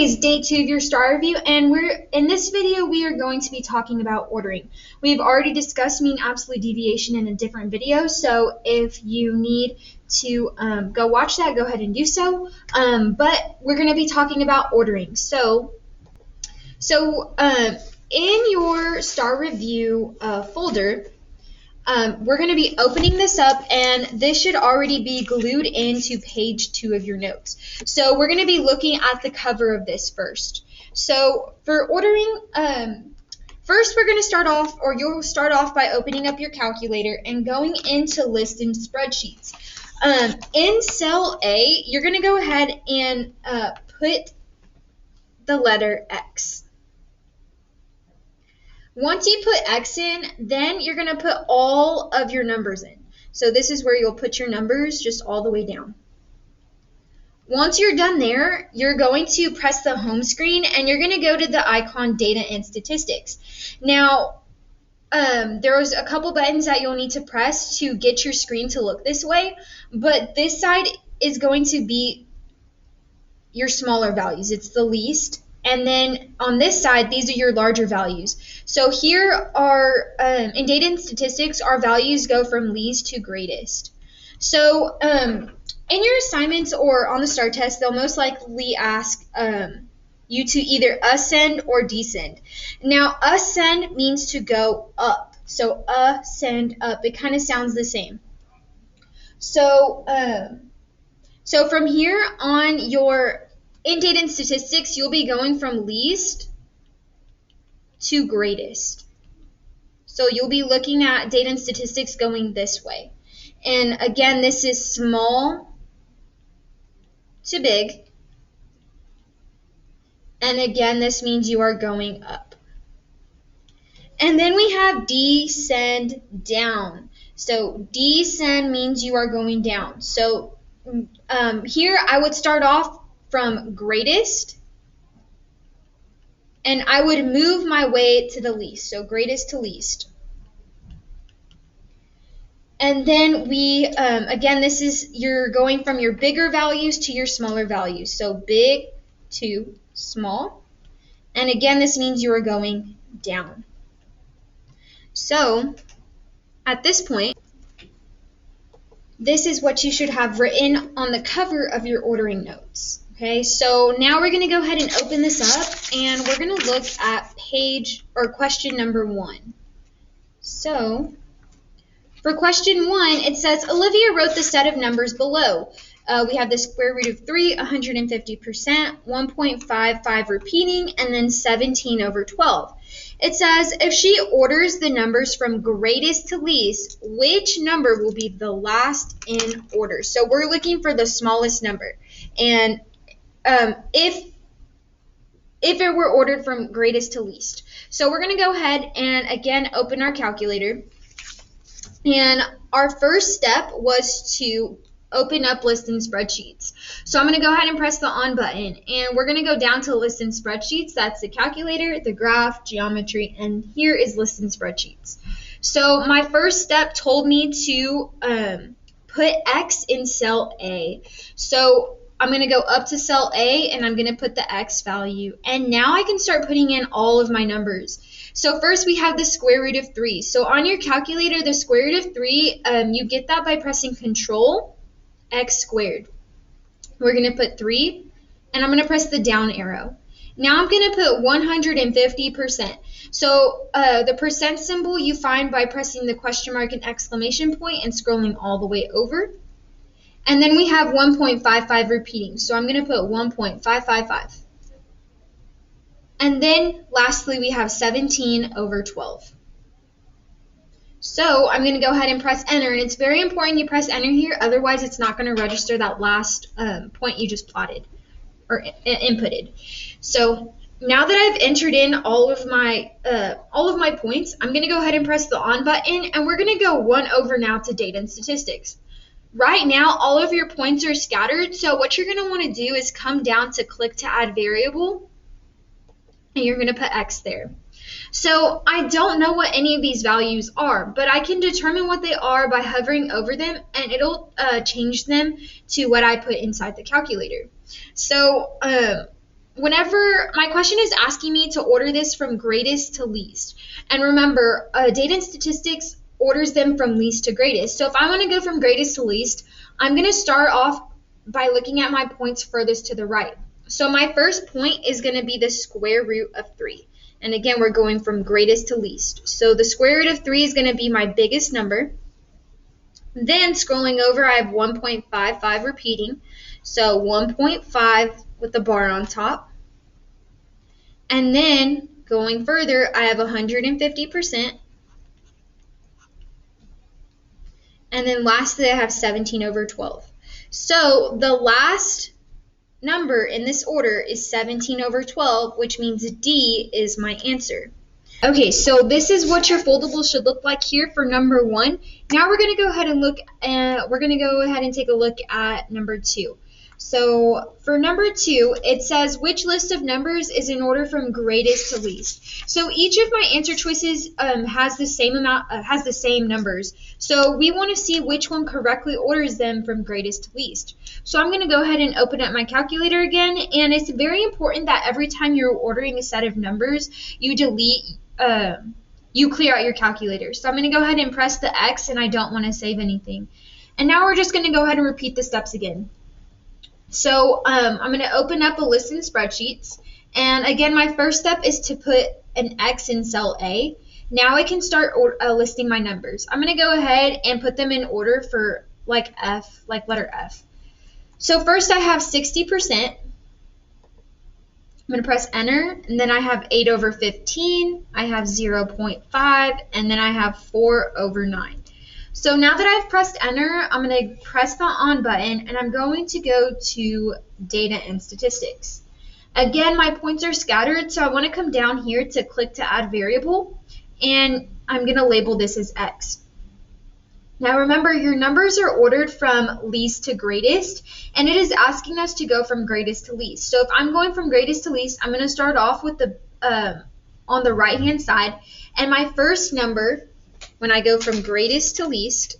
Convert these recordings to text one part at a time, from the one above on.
is day 2 of your STAAR review, and in this video we are going to be talking about ordering. We've already discussed mean absolute deviation in a different video, so if you need to go watch that, go ahead and do so. But we're going to be talking about ordering. So in your STAAR review folder, we're going to be opening this up, and this should already be glued into page 2 of your notes. So we're going to be looking at the cover of this first. So for ordering, first we're going to start off, or you'll start off by opening up your calculator and going into List and Spreadsheets. In cell A, you're going to go ahead and put the letter X. Once you put X in, then you're going to put all of your numbers in. So this is where you'll put your numbers just all the way down. Once you're done there, you're going to press the home screen and you're going to go to the icon Data and Statistics. Now, there's a couple buttons that you'll need to press to get your screen to look this way, but this side is going to be your smaller values. It's the least. And then on this side, these are your larger values. So here are, in Data and Statistics, our values go from least to greatest. So in your assignments or on the STAAR test, they'll most likely ask you to either ascend or descend. Now, ascend means to go up. So ascend up. It kind of sounds the same. So, so from here on in Data and Statistics, you'll be going from least to greatest. So you'll be looking at Data and Statistics going this way. And again, this is small to big. And again, this means you are going up. And then we have descend down. So descend means you are going down. So here I would start off from greatest, and I would move my way to the least, so greatest to least. And then we, again, this is, you're going from your bigger values to your smaller values, so big to small, and again, this means you are going down. So, at this point, this is what you should have written on the cover of your ordering notes. Okay, so now we're going to go ahead and open this up, and we're going to look at question number 1. So, for question 1, it says, Olivia wrote the set of numbers below. We have the square root of 3, 150%, 1.55 repeating, and then 17 over 12. It says, if she orders the numbers from greatest to least, which number will be the last in order? So we're looking for the smallest number. And if it were ordered from greatest to least. So we're going to go ahead and again open our calculator. And our first step was to open up List and Spreadsheets. So I'm going to go ahead and press the on button, and we're going to go down to List and Spreadsheets. That's the calculator, the graph, geometry, and here is List and Spreadsheets. So my first step told me to put X in cell A. So I'm going to go up to cell A, and I'm going to put the X value. And now I can start putting in all of my numbers. So first we have the square root of 3. So on your calculator, the square root of 3, you get that by pressing Control X squared. We're going to put 3, and I'm going to press the down arrow. Now I'm going to put 150%. So the percent symbol you find by pressing the question mark and exclamation point and scrolling all the way over. And then we have 1.55 repeating. So I'm going to put 1.555. And then lastly, we have 17 over 12. So I'm going to go ahead and press enter. And it's very important you press enter here. Otherwise, it's not going to register that last point you just plotted or inputted. So now that I've entered in all of my points, I'm going to go ahead and press the on button. And we're going to go 1 over now to Data and Statistics. Right now, all of your points are scattered, so what you're going to want to do is come down to click to add variable, and you're going to put X there. So I don't know what any of these values are, but I can determine what they are by hovering over them, and it'll change them to what I put inside the calculator. So whenever my question is asking me to order this from greatest to least, and remember, data and statistics orders them from least to greatest. So if I want to go from greatest to least, I'm going to start off by looking at my points furthest to the right. So my first point is going to be the square root of 3. And again, we're going from greatest to least. So the square root of 3 is going to be my biggest number. Then scrolling over, I have 1.55 repeating. So 1.5 with the bar on top. And then going further, I have 150%. And then lastly, I have 17 over 12. So the last number in this order is 17 over 12, which means D is my answer. Okay, so this is what your foldable should look like here for number 1. Now we're going to go ahead and take a look at number 2. So for number 2, it says which list of numbers is in order from greatest to least. So each of my answer choices has the same numbers. So we want to see which one correctly orders them from greatest to least. So I'm going to go ahead and open up my calculator again, and it's very important that every time you're ordering a set of numbers, you clear out your calculator. So I'm going to go ahead and press the X, and I don't want to save anything. And now we're just going to go ahead and repeat the steps again. So I'm going to open up a list in Spreadsheets, and again, my first step is to put an X in cell A. Now I can start listing my numbers. I'm going to go ahead and put them in order for like letter F. So first I have 60%. I'm going to press enter, and then I have 8 over 15, I have 0.5, and then I have 4 over 9. So now that I've pressed enter, I'm going to press the on button, and I'm going to go to data and statistics. Again, my points are scattered, so I want to come down here to click to add variable, and I'm going to label this as X. Now remember, your numbers are ordered from least to greatest, and it is asking us to go from greatest to least. So if I'm going from greatest to least, I'm going to start off with the on the right hand side, and my first number, when I go from greatest to least,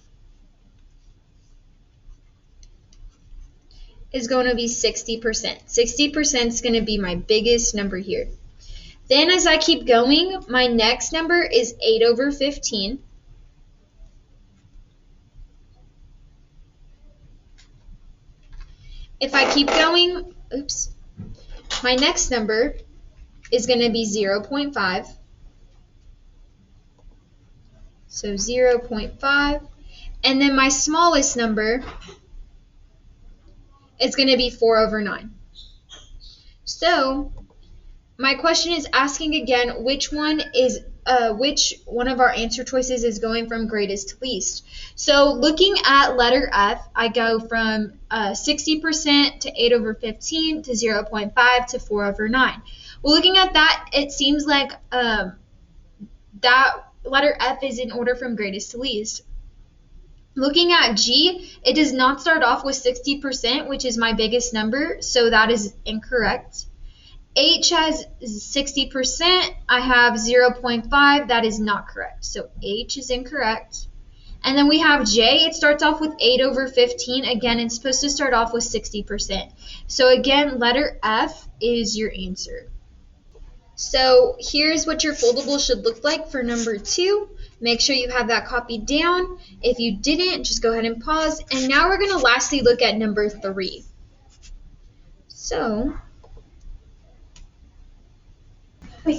is going to be 60%. 60% is going to be my biggest number here. Then as I keep going, my next number is 8 over 15. If I keep going, my next number is going to be 0.5. So 0.5. And then my smallest number is going to be 4 over 9. So my question is asking again which one of our answer choices is going from greatest to least. So looking at letter F, I go from 60% to 8 over 15 to 0.5 to 4 over 9. Well, looking at that, it seems like that letter F is in order from greatest to least. Looking at G, it does not start off with 60%, which is my biggest number, so that is incorrect. H has 60%, I have 0.5, that is not correct. So H is incorrect. And then we have J, it starts off with 8 over 15. Again, it's supposed to start off with 60%. So again, letter F is your answer. So here's what your foldable should look like for number 2. Make sure you have that copied down. If you didn't, just go ahead and pause. And now we're going to lastly look at number 3.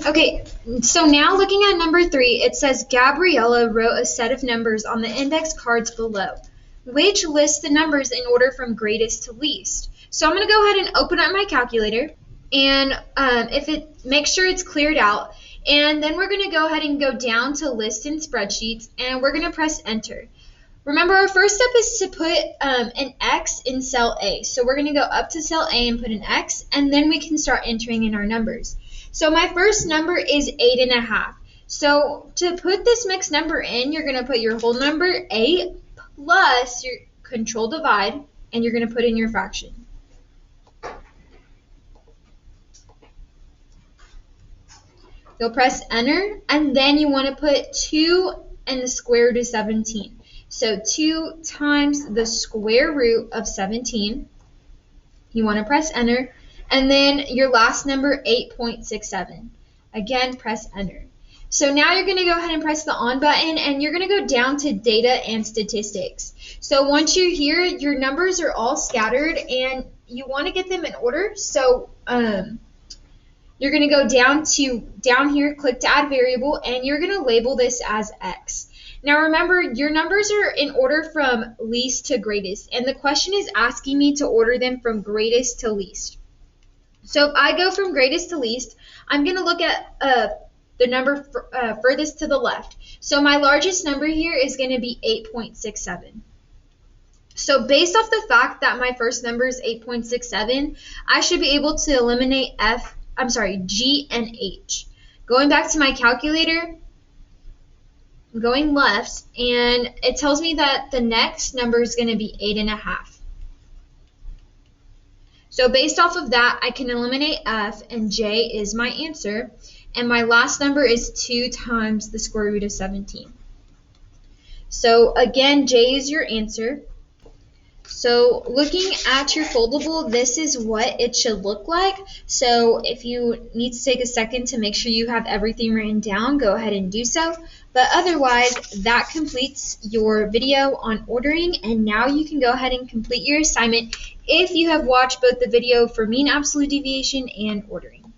Okay, so now looking at number 3, it says Gabriella wrote a set of numbers on the index cards below, which lists the numbers in order from greatest to least. So I'm going to go ahead and open up my calculator, and make sure it's cleared out, and then we're going to go ahead and go down to list in Spreadsheets, and we're going to press enter. Remember, our first step is to put an X in cell A. So we're going to go up to cell A and put an X, and then we can start entering in our numbers. So my first number is 8.5. So to put this mixed number in, you're going to put your whole number 8 plus your control divide, and you're going to put in your fraction. You'll press enter, and then you want to put 2 and the square root of 17. So 2 times the square root of 17. You want to press enter. and then your last number 8.67. Again, press enter. So now you're going to go ahead and press the on button, and you're going to go down to data and statistics. So once you're here, your numbers are all scattered and you want to get them in order. So you're going to go down here, click to add variable, and you're going to label this as X. Now remember, your numbers are in order from least to greatest, and the question is asking me to order them from greatest to least. So if I go from greatest to least, I'm going to look at the number furthest to the left. So my largest number here is going to be 8.67. So based off the fact that my first number is 8.67, I should be able to eliminate G and H. Going back to my calculator, I'm going left, and it tells me that the next number is going to be 8.5. So based off of that, I can eliminate F, and J is my answer. And my last number is 2 times the square root of 17. So again, J is your answer. So looking at your foldable, this is what it should look like. So if you need to take a second to make sure you have everything written down, go ahead and do so. But otherwise, that completes your video on ordering, and now you can go ahead and complete your assignment if you have watched both the video for mean absolute deviation and ordering.